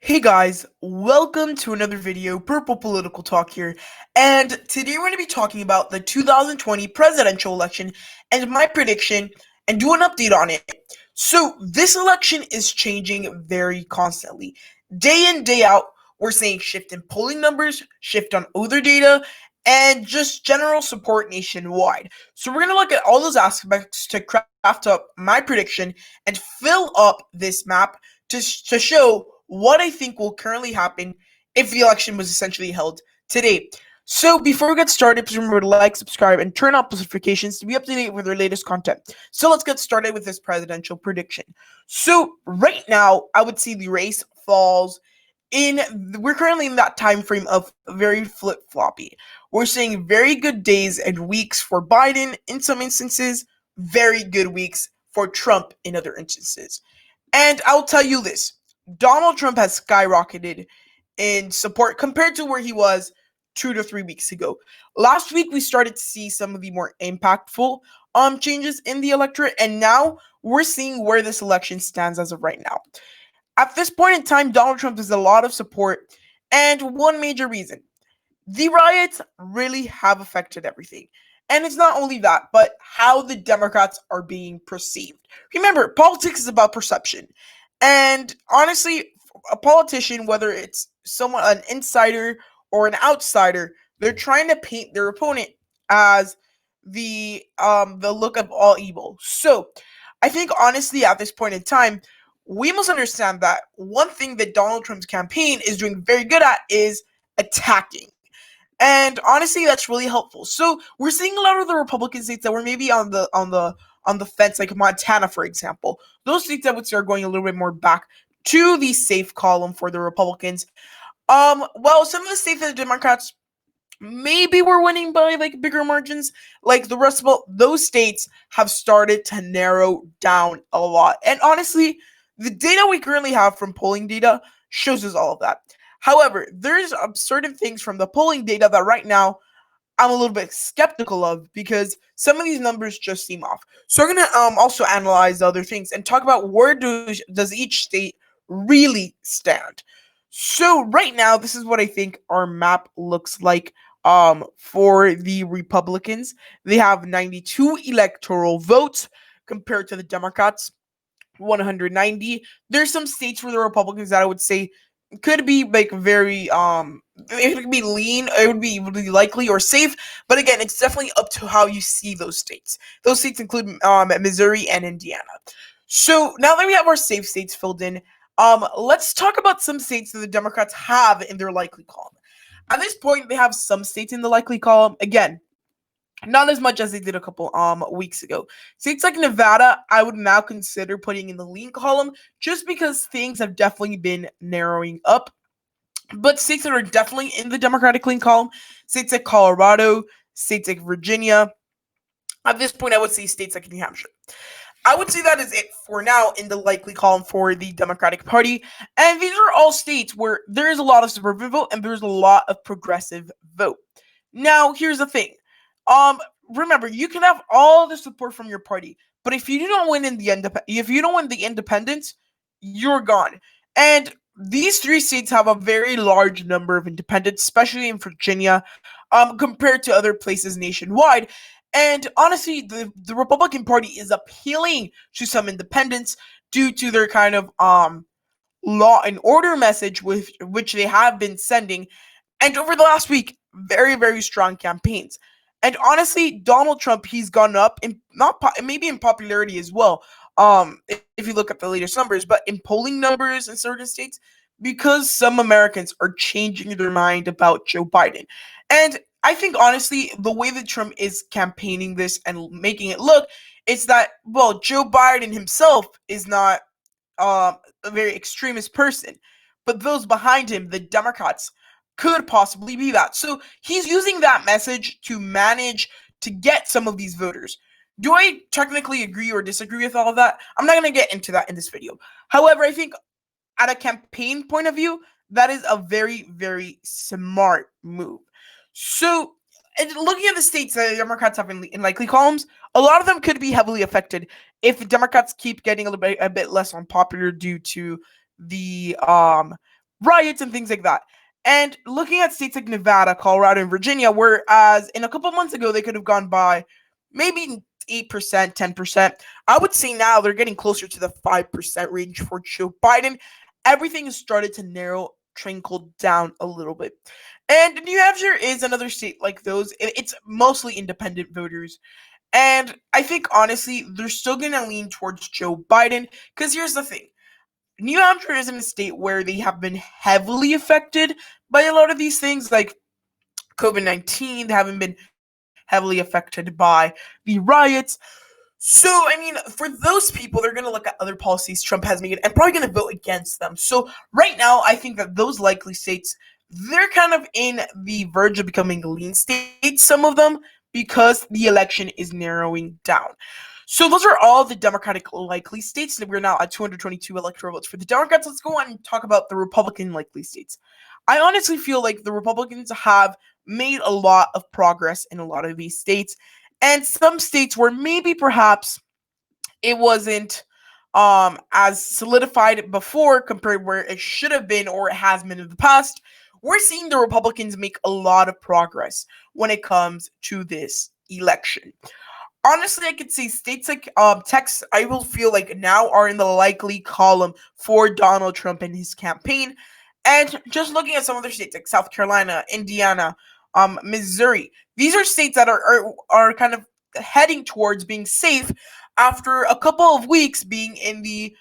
Hey guys, welcome to another video, Purple Political Talk here, and today we're going to be talking about the 2020 presidential election and my prediction and do an update on it. So, this election is changing very constantly. Day in, day out, we're seeing shift in polling numbers, shift on other data, and just general support nationwide. So, we're going to look at all those aspects to craft up my prediction and fill up this map to show what I think will currently happen if the election was essentially held today. So before we get started, please remember to like, subscribe, and turn on notifications to be up to date with our latest content. So let's get started with this presidential prediction. So right now, I would see the race falls in. We're currently in that time frame of very flip floppy. We're seeing very good days and weeks for Biden in some instances, very good weeks for Trump in other instances. And I'll tell you this: Donald Trump has skyrocketed in support compared to where he was 2 to 3 weeks ago. Last week, we started to see some of the more impactful changes in the electorate, and now we're seeing where this election stands as of right now. At this point in time, Donald Trump has a lot of support, and one major reason: the riots really have affected everything. And it's not only that, but how the Democrats are being perceived. Remember, politics is about perception. And honestly, a politician, whether it's someone, an insider or an outsider, they're trying to paint their opponent as the look of all evil. So I think honestly at this point in time, we must understand that one thing that Donald Trump's campaign is doing very good at is attacking. And honestly, that's really helpful. So we're seeing a lot of the Republican states that were maybe on the fence, like Montana, for example. Those states I would say are going a little bit more back to the safe column for the Republicans. Well, some of the states that the Democrats maybe were winning by like bigger margins, like the rest of those states have started to narrow down a lot. And honestly, the data we currently have from polling data shows us all of that. However, there's certain things from the polling data that right now I'm a little bit skeptical of because some of these numbers just seem off. So we're gonna also analyze the other things and talk about where does each state really stand. So right now, this is what I think our map looks like. For the Republicans, they have 92 electoral votes compared to the Democrats 190. There's some states for the Republicans that I would say could be like very it could be lean, it would be really likely or safe, but again, it's definitely up to how you see those states. Those states include Missouri and Indiana. So now that we have our safe states filled in, let's talk about some states that the Democrats have in their likely column. At this point, they have some states in the likely column. Again, not as much as they did a couple weeks ago. States like Nevada, I would now consider putting in the lean column just because things have definitely been narrowing up. But states that are definitely in the Democratic lean column, states like Colorado, states like Virginia. At this point, I would say states like New Hampshire. I would say that is it for now in the likely column for the Democratic Party. And these are all states where there is a lot of suburban vote and there's a lot of progressive vote. Now, here's the thing. Remember, you can have all the support from your party, but if you don't win in the if you don't win the independents, you're gone. And these three states have a very large number of independents, especially in Virginia, compared to other places nationwide. And honestly, the Republican Party is appealing to some independents due to their kind of law and order message with which they have been sending. And over the last week, very, very strong campaigns. And honestly, Donald Trump, he's gone up in maybe in popularity as well. If you look at the latest numbers, but in polling numbers in certain states, because some Americans are changing their mind about Joe Biden. And I think honestly, the way that Trump is campaigning this and making it look, it's that well, Joe Biden himself is not a very extremist person, but those behind him, the Democrats, could possibly be that. So he's using that message to manage to get some of these voters. Do I technically agree or disagree with all of that? I'm not going to get into that in this video. However, I think at a campaign point of view, that is a very, very smart move. So, and looking at the states that the Democrats have in likely columns, a lot of them could be heavily affected if the Democrats keep getting a bit less unpopular due to the riots and things like that. And looking at states like Nevada, Colorado, and Virginia, whereas in a couple months ago they could have gone by maybe 8%, 10%, I would say now they're getting closer to the 5% range for Joe Biden. Everything has started to narrow, trickle down a little bit. And New Hampshire is another state like those. It's mostly independent voters. And I think honestly, they're still going to lean towards Joe Biden. Because here's the thing, New Hampshire is in a state where they have been heavily affected by a lot of these things, like COVID-19. They haven't been heavily affected by the riots. So, I mean, for those people, they're going to look at other policies Trump has made and probably going to vote against them. So, right now, I think that those likely states, they're kind of in the verge of becoming lean states, some of them, because the election is narrowing down. So, those are all the Democratic likely states. We're now at 222 electoral votes for the Democrats. Let's go on and talk about the Republican likely states. I honestly feel like the Republicans have made a lot of progress in a lot of these states, and some states where maybe perhaps it wasn't as solidified before compared where it should have been or it has been in the past. We're seeing the Republicans make a lot of progress when it comes to this election. Honestly, I could say states like Texas, I will feel like now are in the likely column for Donald Trump and his campaign. And just looking at some other states like South Carolina, Indiana, Missouri, these are states that are kind of heading towards being safe after a couple of weeks being in the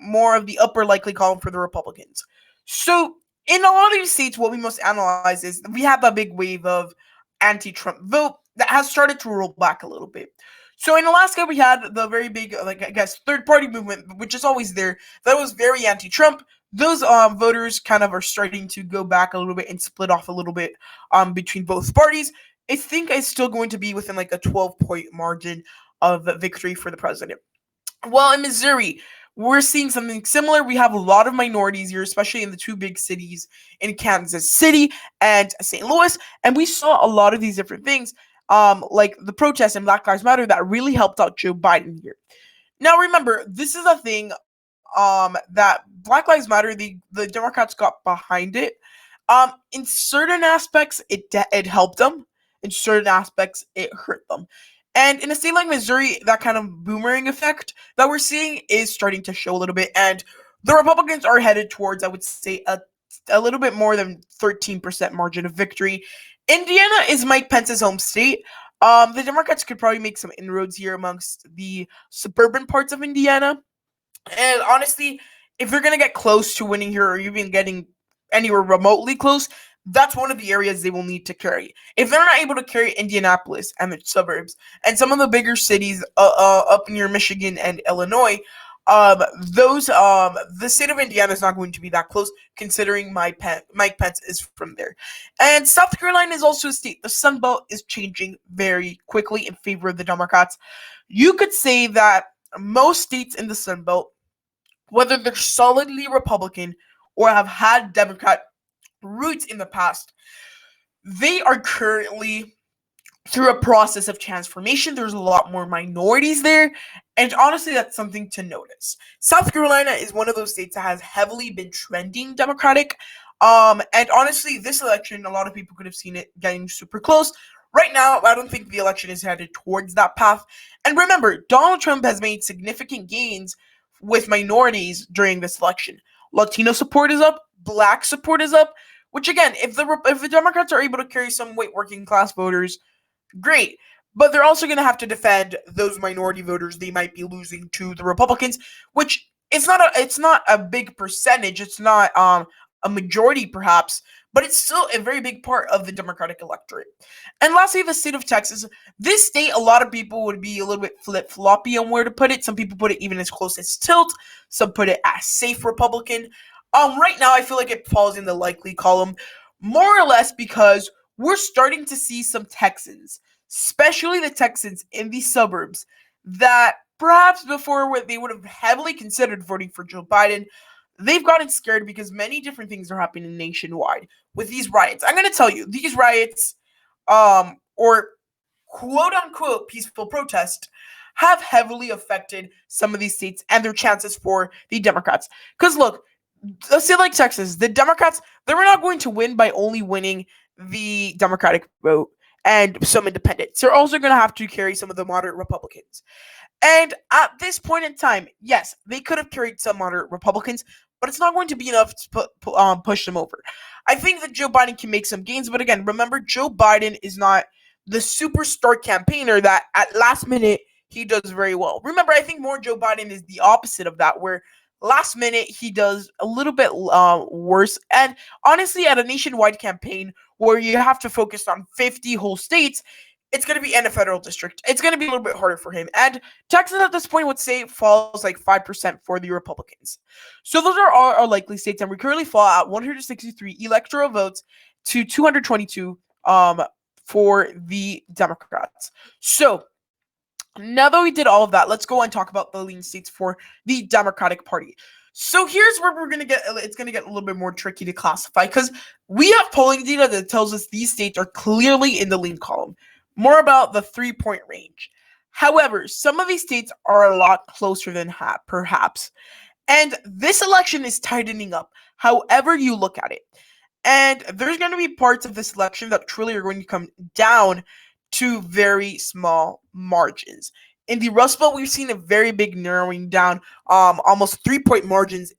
more of the upper likely column for the Republicans. So in a lot of these states, what we must analyze is we have a big wave of anti-Trump vote that has started to roll back a little bit. So in Alaska, we had the very big, like I guess, third-party movement, which is always there, that was very anti-Trump. Those voters kind of are starting to go back a little bit and split off a little bit between both parties. I think it's still going to be within like a 12-point margin of victory for the president. Well, in Missouri, we're seeing something similar. We have a lot of minorities here, especially in the two big cities in Kansas City and St. Louis. And we saw a lot of these different things, like the protests and Black Lives Matter that really helped out Joe Biden here. Now, remember, this is a thing that Black Lives Matter, the Democrats got behind it. In certain aspects, it helped them. In certain aspects, it hurt them. And in a state like Missouri, that kind of boomerang effect that we're seeing is starting to show a little bit. And the Republicans are headed towards, I would say, a little bit more than 13% margin of victory. Indiana is Mike Pence's home state. The Democrats could probably make some inroads here amongst the suburban parts of Indiana. And honestly, if they're going to get close to winning here or even getting anywhere remotely close, that's one of the areas they will need to carry. If they're not able to carry Indianapolis and the suburbs and some of the bigger cities up near Michigan and Illinois, the state of Indiana is not going to be that close, considering Mike Pence is from there. And South Carolina is also a state. The Sun Belt is changing very quickly in favor of the Democrats. You could say that most states in the Sun Belt, whether they're solidly Republican or have had Democrat roots in the past, they are currently through a process of transformation. There's a lot more minorities there, and honestly, that's something to notice. South Carolina is one of those states that has heavily been trending Democratic, and honestly, this election, a lot of people could have seen it getting super close. Right now, I don't think the election is headed towards that path. And remember, Donald Trump has made significant gains with minorities during this election. Latino support is up, Black support is up, which again, if the Democrats are able to carry some white working class voters, great. But they're also going to have to defend those minority voters they might be losing to the Republicans, which it's not a big percentage. It's not a majority perhaps, but it's still a very big part of the Democratic electorate. And lastly, the state of Texas. This state, a lot of people would be a little bit flip-floppy on where to put it. Some people put it even as close as tilt. Some put it as safe Republican. Right now, I feel like it falls in the likely column, more or less because we're starting to see some Texans, especially the Texans in the suburbs, that perhaps before they would have heavily considered voting for Joe Biden, they've gotten scared because many different things are happening nationwide with these riots. I'm going to tell you, these riots, or quote-unquote peaceful protest, have heavily affected some of these states and their chances for the Democrats. Because look, let's say like Texas, the Democrats, they're not going to win by only winning the Democratic vote and some independents. They're also going to have to carry some of the moderate Republicans. And at this point in time, yes, they could have carried some moderate Republicans, but it's not going to be enough to push them over. I think that Joe Biden can make some gains, but again, remember, Joe Biden is not the superstar campaigner that at last minute he does very well. Remember, I think more Joe Biden is the opposite of that, where last minute he does a little bit worse. And honestly, at a nationwide campaign where you have to focus on 50 whole states, it's going to be in a federal district. It's going to be a little bit harder for him. And Texas at this point would say falls like 5% for the Republicans. So those are our likely states. And we currently fall at 163 electoral votes to 222 for the Democrats. So now that we did all of that, let's go and talk about the lean states for the Democratic Party. So here's where it's going to get a little bit more tricky to classify because we have polling data that tells us these states are clearly in the lean column. More about the 3-point range. However, some of these states are a lot closer than perhaps. And this election is tightening up, however you look at it. And there's going to be parts of this election that truly are going to come down to very small margins. In the Rust Belt, we've seen a very big narrowing down, almost 3-point margins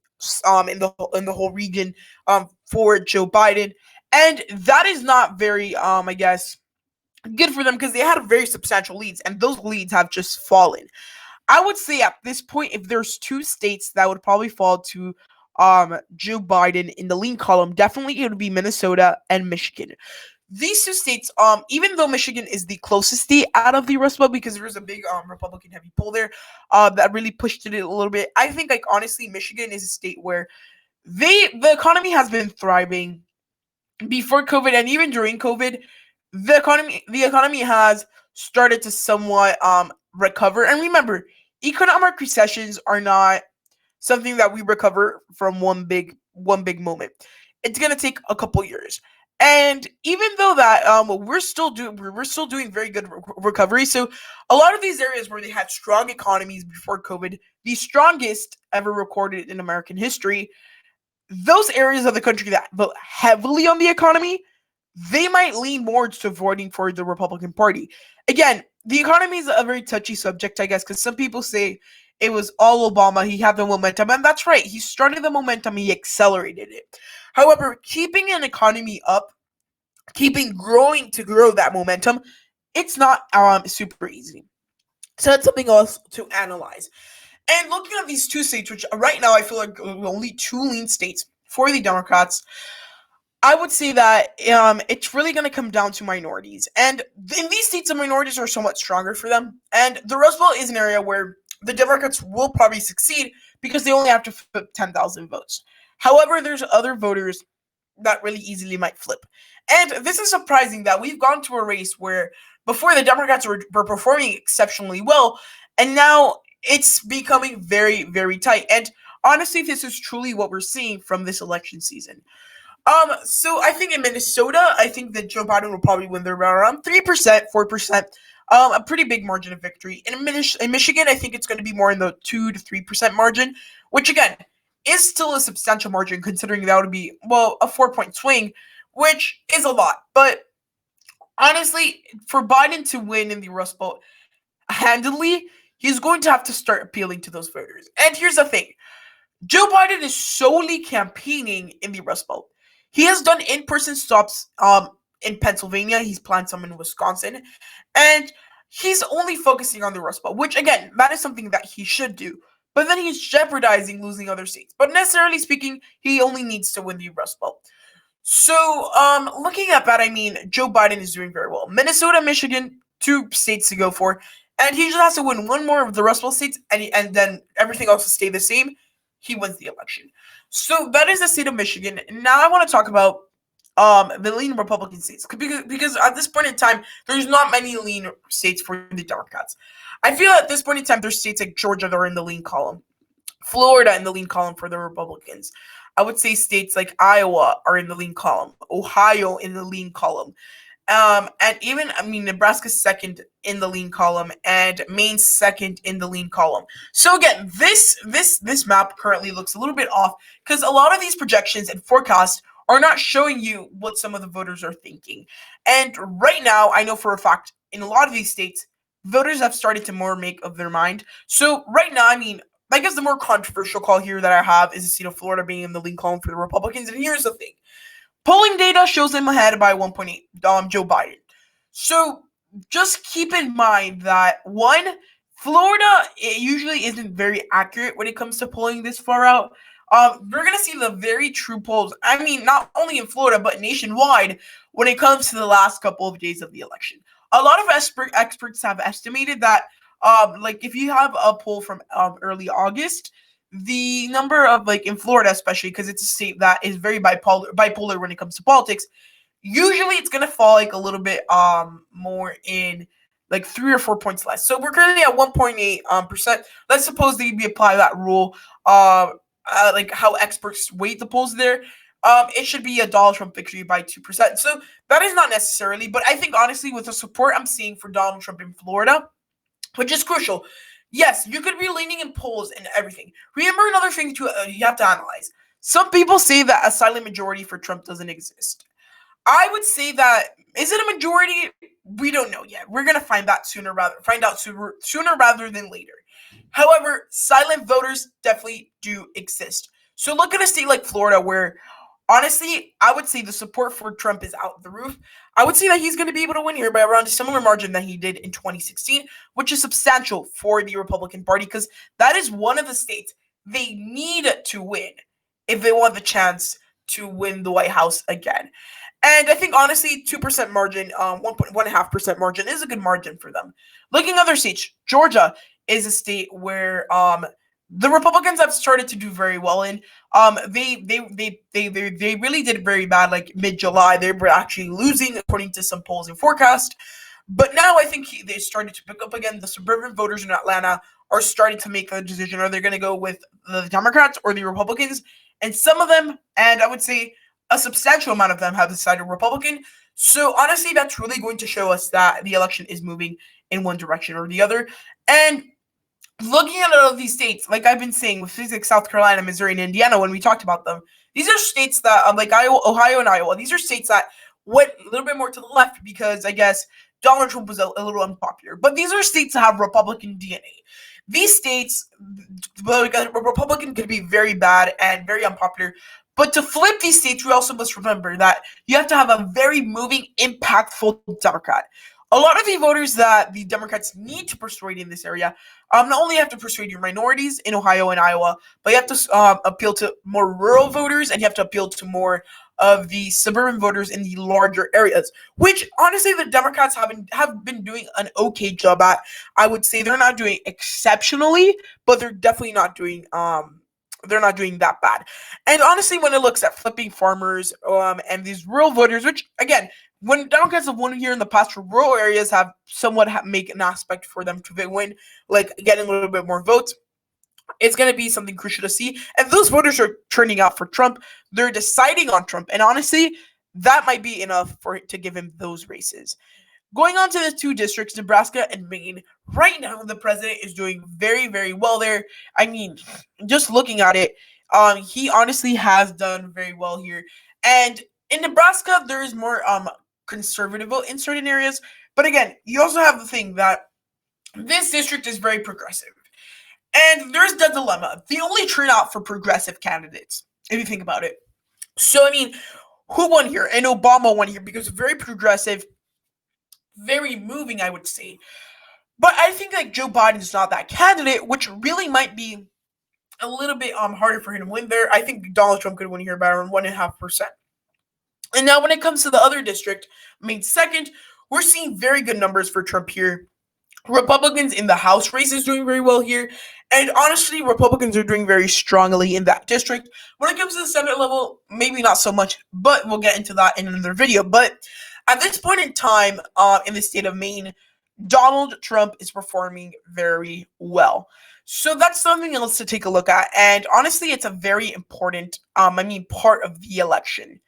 in the whole region for Joe Biden. And that is not very, I guess, good for them because they had very substantial leads, and those leads have just fallen. I would say at this point, if there's two states that would probably fall to Joe Biden in the lean column, definitely it would be Minnesota and Michigan. These two states, even though Michigan is the closest state out of the Rust Belt because there was a big Republican heavy poll there that really pushed it a little bit. I think, like, honestly, Michigan is a state where the economy has been thriving before COVID and even during COVID. The economy has started to somewhat recover. And remember, economic recessions are not something that we recover from one big moment. It's gonna take a couple years. And even though that we're still doing very good recovery. So a lot of these areas where they had strong economies before COVID, the strongest ever recorded in American history, those areas of the country that vote heavily on the economy, they might lean more to voting for the Republican Party. Again, the economy is a very touchy subject, I guess, because some people say it was all Obama. He had the momentum, and that's right. He started the momentum. He accelerated it. However, keeping an economy up, growing to grow that momentum, it's not super easy. So that's something else to analyze. And looking at these two states, which right now I feel like only two lean states for the Democrats, I would say that it's really going to come down to minorities. And in these states, the minorities are somewhat stronger for them. And the Rust Belt is an area where the Democrats will probably succeed because they only have to flip 10,000 votes. However, there's other voters that really easily might flip. And this is surprising that we've gone to a race where before the Democrats were performing exceptionally well, and now it's becoming very, very tight. And honestly, this is truly what we're seeing from this election season. So I think in Minnesota, I think that Joe Biden will probably win there around 3%, 4%, a pretty big margin of victory. In Michigan, I think it's going to be more in the 2 to 3% margin, which again is still a substantial margin considering that would be, well, a 4-point swing, which is a lot. But honestly, for Biden to win in the Rust Belt handily, he's going to have to start appealing to those voters. And here's the thing. Joe Biden is solely campaigning in the Rust Belt. He has done in-person stops in Pennsylvania. He's planned some in Wisconsin. And he's only focusing on the Rust Belt, which, again, that is something that he should do. But then he's jeopardizing losing other states. But necessarily speaking, he only needs to win the Rust Belt. So, looking at that, I mean, Joe Biden is doing very well. Minnesota, Michigan, two states to go for. And he just has to win one more of the Rust Belt states, and then everything else will stay the same. He wins the election. So that is the state of Michigan. Now I want to talk about the lean Republican states because at this point in time, there's not many lean states for the Democrats. I feel at this point in time, there's states like Georgia that are in the lean column, Florida in the lean column for the Republicans. I would say states like Iowa are in the lean column, Ohio in the lean column. And even, Nebraska's second in the lean column, and Maine's second in the lean column. So again, this map currently looks a little bit off because a lot of these projections and forecasts are not showing you what some of the voters are thinking. And right now, I know for a fact in a lot of these states, voters have started to more make of their mind. So right now, I guess the more controversial call here that I have is the state of Florida being in the lean column for the Republicans. And here's the thing. Polling data shows him ahead by 1.8, Joe Biden. So just keep in mind that one, Florida it usually isn't very accurate when it comes to polling this far out. We're gonna see the very true polls. Not only in Florida but nationwide when it comes to the last couple of days of the election. A lot of experts have estimated that, like if you have a poll from early August, the number of like in Florida, especially because it's a state that is very bipolar when it comes to politics, usually it's gonna fall like a little bit more in like 3 or 4 points less. So we're currently at 1.8 percent. Let's suppose that we apply that rule, like how experts weight the polls there. It should be a Donald Trump victory by 2%. So that is not necessarily, but I think honestly, with the support I'm seeing for Donald Trump in Florida, which is crucial. Yes, you could be leaning in polls and everything. Remember another thing you have to analyze. Some people say that a silent majority for Trump doesn't exist. I would say that is it a majority? We don't know yet. We're gonna find out sooner rather than later. However, silent voters definitely do exist. So look at a state like Florida where honestly, I would say the support for Trump is out the roof. I would say that he's going to be able to win here by around a similar margin that he did in 2016, which is substantial for the Republican Party because that is one of the states they need to win if they want the chance to win the White House again. And I think honestly, 2% margin, 1.5% margin is a good margin for them. Looking at other states, Georgia is a state where the Republicans have started to do very well in. They really did very bad. Like mid-July, they were actually losing according to some polls and forecast. But now I think they started to pick up again. The suburban voters in Atlanta are starting to make a decision: are they going to go with the Democrats or the Republicans? And some of them, and I would say a substantial amount of them, have decided Republican. So honestly, that's really going to show us that the election is moving in one direction or the other. And looking at all of these states, like I've been saying with states like South Carolina, Missouri, and Indiana, when we talked about them, these are states that, like Ohio and Iowa, these are states that went a little bit more to the left because I guess Donald Trump was a little unpopular. But these are states that have Republican DNA. These states, like a Republican could be very bad and very unpopular. But to flip these states, we also must remember that you have to have a very moving, impactful Democrat. A lot of the voters that the Democrats need to persuade in this area not only have to persuade your minorities in Ohio and Iowa, but you have to appeal to more rural voters and you have to appeal to more of the suburban voters in the larger areas, which honestly the Democrats have been doing an okay job at. I would say they're not doing exceptionally, but they're definitely not doing that bad. And honestly, when it looks at flipping farmers and these rural voters, which again, when Democrats have won here in the past, rural areas have somewhat make an aspect for them to win, like getting a little bit more votes. It's going to be something crucial to see. And those voters are turning out for Trump. They're deciding on Trump. And honestly, that might be enough to give him those races. Going on to the two districts, Nebraska and Maine, right now the president is doing very, very well there. Just looking at it, he honestly has done very well here. And in Nebraska, there is more conservative in certain areas. But again, you also have the thing that this district is very progressive. And there's the dilemma. They only turn out for progressive candidates, if you think about it. So, who won here? And Obama won here because very progressive, very moving, I would say. But I think like Joe Biden is not that candidate, which really might be a little bit harder for him to win there. I think Donald Trump could win here by around 1.5%. And now when it comes to the other district, Maine second, we're seeing very good numbers for Trump here. Republicans in the House race is doing very well here. And honestly, Republicans are doing very strongly in that district. When it comes to the Senate level, maybe not so much, but we'll get into that in another video. But at this point in time, in the state of Maine, Donald Trump is performing very well. So that's something else to take a look at. And honestly, it's a very important, part of the election.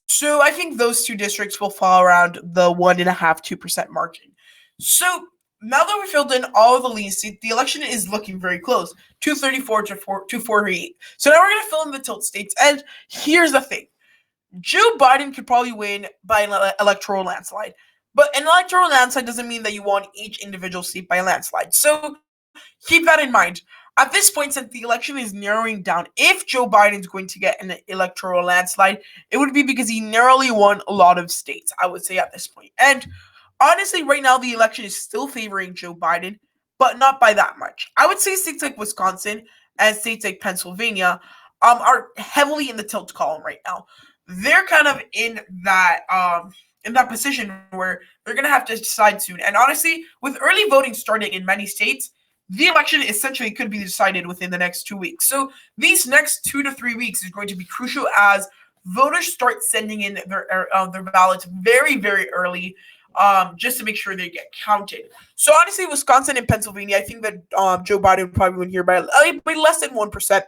So I think those two districts will fall around the 1.5-2% margin. So now that we filled in all of the leads, the election is looking very close, 234 to 248. So now we're gonna fill in the tilt states, and here's the thing: Joe Biden could probably win by an electoral landslide. But an electoral landslide doesn't mean that you won each individual seat by a landslide. So keep that in mind. At this point, since the election is narrowing down, if Joe Biden's going to get an electoral landslide, it would be because he narrowly won a lot of states, I would say, at this point. And honestly, right now, the election is still favoring Joe Biden, but not by that much. I would say states like Wisconsin and states like Pennsylvania are heavily in the tilt column right now. They're kind of in that position where they're gonna have to decide soon. And honestly, with early voting starting in many states, the election essentially could be decided within the next 2 weeks. So these next 2 to 3 weeks is going to be crucial as voters start sending in their ballots very, very early, just to make sure they get counted. So honestly, Wisconsin and Pennsylvania, I think that Joe Biden would probably win here by less than 1%.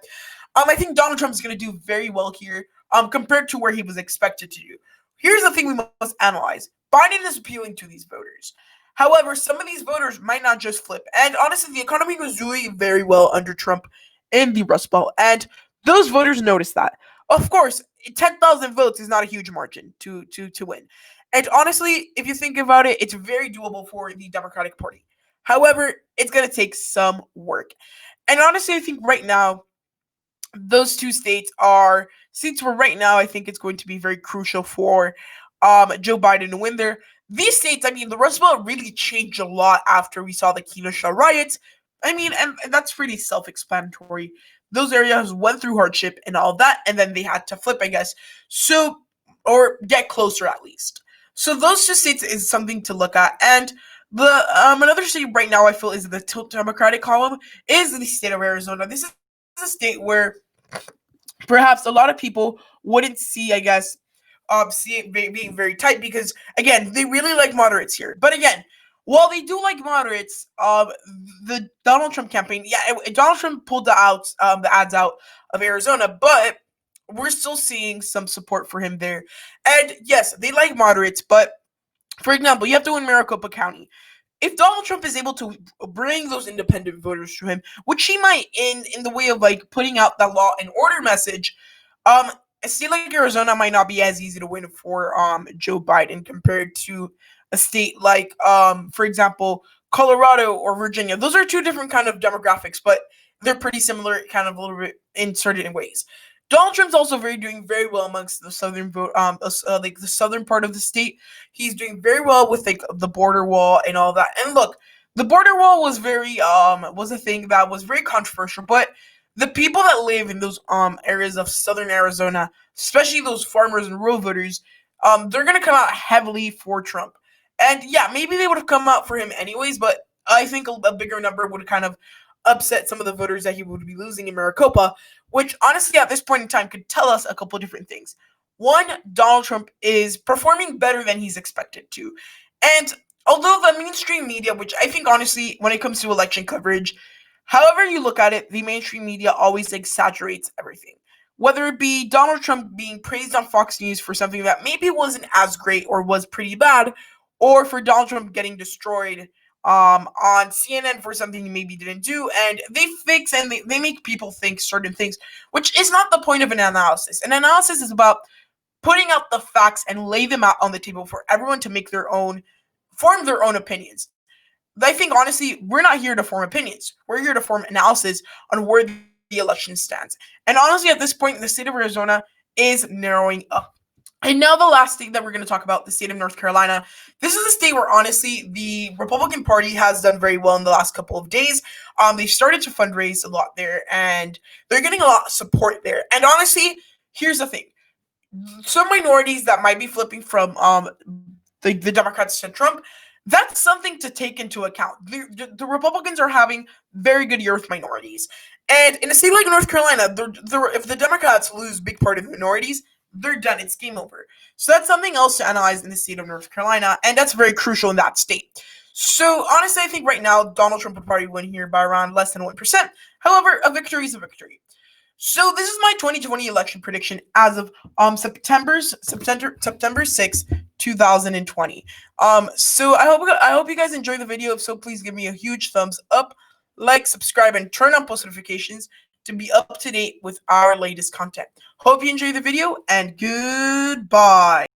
I think Donald Trump is going to do very well here, compared to where he was expected to do. Here's the thing we must analyze: Biden is appealing to these voters. However, some of these voters might not just flip. And honestly, the economy was doing very well under Trump in the Rust Belt, and those voters noticed that. Of course, 10,000 votes is not a huge margin to win. And honestly, if you think about it, it's very doable for the Democratic Party. However, it's going to take some work. And honestly, I think right now, those two states are states where right now I think it's going to be very crucial for Joe Biden to win there. These states, I mean, the Rust Belt really changed a lot after we saw the Kenosha riots. I mean, and that's pretty self-explanatory. Those areas went through hardship and all that, and then they had to flip, I guess. So, or get closer at least. So those two states is something to look at. And the another state right now I feel is the tilt Democratic column is the state of Arizona. This is a state where perhaps a lot of people wouldn't see, I guess, see it being very tight because again, they really like moderates here. But again, while they do like moderates, the Donald Trump campaign, yeah, Donald Trump pulled the ads out of Arizona, but we're still seeing some support for him there. And yes, they like moderates, but for example, you have to win Maricopa County. If Donald Trump is able to bring those independent voters to him, which he might in the way of like putting out the law and order message, a state like Arizona might not be as easy to win for Joe Biden compared to a state like for example Colorado or Virginia. Those are two different kind of demographics, but they're pretty similar, kind of a little bit in certain ways. Donald Trump's also doing very well amongst the southern vote, like the southern part of the state. He's doing very well with like the border wall and all that. And look, the border wall was a thing that was very controversial, but the people that live in those areas of southern Arizona, especially those farmers and rural voters, they're gonna come out heavily for Trump. And yeah, maybe they would have come out for him anyways, but I think a bigger number would kind of upset some of the voters that he would be losing in Maricopa, which honestly at this point in time could tell us a couple different things. One, Donald Trump is performing better than he's expected to. And although the mainstream media, which I think honestly, when it comes to election coverage, however you look at it, the mainstream media always exaggerates everything. Whether it be Donald Trump being praised on Fox News for something that maybe wasn't as great or was pretty bad, or for Donald Trump getting destroyed on CNN for something he maybe didn't do, and they fix and they make people think certain things, which is not the point of an analysis. An analysis is about putting out the facts and lay them out on the table for everyone to form their own opinions. I think honestly, we're not here to form opinions. We're here to form analysis on where the election stands. And honestly, at this point, the state of Arizona is narrowing up. And now the last state that we're going to talk about, the state of North Carolina. This is a state where honestly the Republican Party has done very well in the last couple of days. They started to fundraise a lot there, and they're getting a lot of support there. And honestly, here's the thing: some minorities that might be flipping from the Democrats to Trump, that's something to take into account. The Republicans are having very good year with minorities, and in a state like North Carolina, if the Democrats lose big part of the minorities, they're done. It's game over. So that's something else to analyze in the state of North Carolina, and that's very crucial in that state. So honestly, I think right now Donald Trump would probably win here by around less than 1%. However, a victory is a victory. So this is my 2020 election prediction as of September 6th, 2020. So I hope you guys enjoy the video. If so, please give me a huge thumbs up, like, subscribe, and turn on post notifications to be up to date with our latest content. Hope you enjoy the video, and goodbye.